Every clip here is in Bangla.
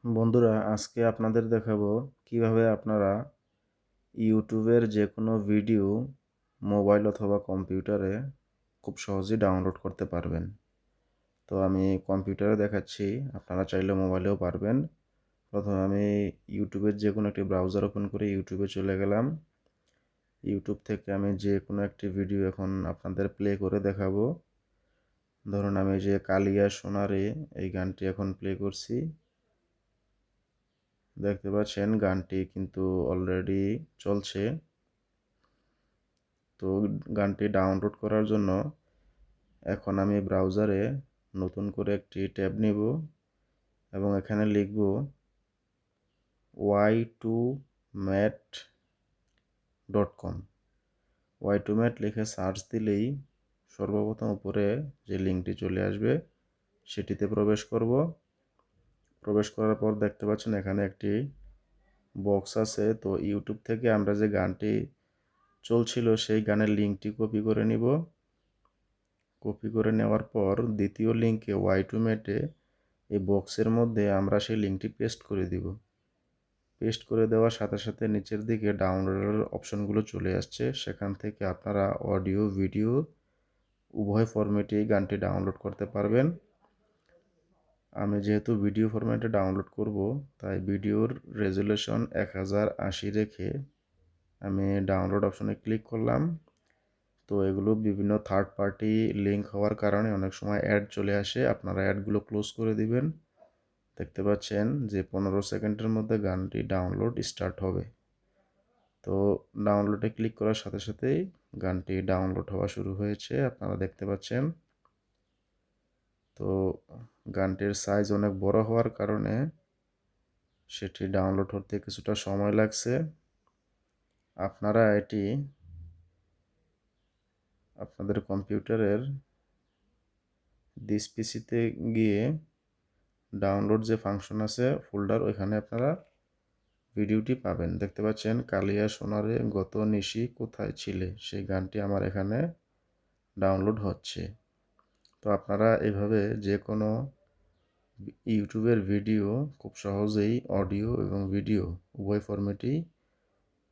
বন্ধুরা, আজকে আপনাদের দেখাবো কিভাবে আপনারা ইউটিউবের যে কোনো ভিডিও মোবাইল অথবা কম্পিউটারে খুব সহজেই ডাউনলোড করতে পারবেন। তো আমি কম্পিউটারে দেখাচ্ছি, আপনারা চাইলে মোবাইলেও পারবেন। প্রথমে আমি ইউটিউবের যে কোনো একটি ব্রাউজার ওপেন করে ইউটিউবে চলে গেলাম। ইউটিউব থেকে আমি যে কোনো একটি ভিডিও এখন আপনাদের প্লে করে দেখাবো। ধরুন আমি যে কালিয়া সোনারে এই গানটি এখন প্লে করছি। দেখতে পাচ্ছেন গানটি কিন্তু অলরেডি চলছে। তো গানটি ডাউনলোড করার জন্য এখন আমি ব্রাউজারে নতুন করে একটি ট্যাব নিব এবং এখানে লিখব y2mat.com। y2mat লিখে সার্চ দিলেই সর্বপ্রথম উপরে যে লিঙ্কটি চলে আসবে সেটিতে প্রবেশ করব। প্রবেশ করার পর দেখতে পাচ্ছেন এখানে একটি বক্স আছে। তো ইউটিউব থেকে আমরা যে গানটি চলছিল সেই গানের লিঙ্কটি কপি করে নিব। কপি করে নেওয়ার পর দ্বিতীয় লিঙ্কে y2mat-এ এই বক্সের মধ্যে আমরা সেই লিঙ্কটি পেস্ট করে দিব। পেস্ট করে দেওয়ার সাথে সাথে নিচের দিকে ডাউনলোডের অপশনগুলো চলে আসছে। সেখান থেকে আপনারা অডিও ভিডিও উভয় ফরম্যাটেই গানটি ডাউনলোড করতে পারবেন। আমি যেহেতু ভিডিও ফরম্যাটে ডাউনলোড করব, তাই ভিডিওর রেজুলেশন 1080 রেখে আমি ডাউনলোড অপশনে ক্লিক করলাম। তো এগুলো বিভিন্ন থার্ড পার্টি লিঙ্ক হওয়ার কারণে অনেক সময় অ্যাড চলে আসে, আপনারা অ্যাডগুলো ক্লোজ করে দিবেন। দেখতে পাচ্ছেন যে 15 সেকেন্ডের মধ্যে গানটি ডাউনলোড স্টার্ট হবে। তো ডাউনলোডে ক্লিক করার সাথে সাথেই গানটি ডাউনলোড হওয়া শুরু হয়েছে, আপনারা দেখতে পাচ্ছেন। তো গানটির সাইজ অনেক বড় হওয়ার কারণে সেটি ডাউনলোড হতে কিছুটা সময় লাগছে। আপনারা এটি আপনাদের কম্পিউটারের দিস পিসিতে গিয়ে ডাউনলোড যে ফাংশন আছে ফোল্ডার, ওইখানে আপনারা ভিডিওটি পাবেন। দেখতে পাচ্ছেন কালিয়া সোনারে গত নিশি কোথায় ছিলে, সেই গানটি আমার এখানে ডাউনলোড হচ্ছে। তো আপনারা এভাবে যে কোনো ইউটিউবের ভিডিও খুব সহজেই অডিও এবং ভিডিও উভয় ফরম্যাটেই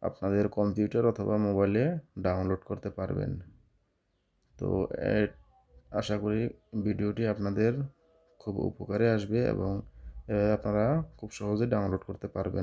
আপনাদের কম্পিউটার অথবা মোবাইলে ডাউনলোড করতে পারবেন। তো আশা করি ভিডিওটি আপনাদের খুব উপকারে আসবে এবং আপনারা খুব সহজে ডাউনলোড করতে পারবেন।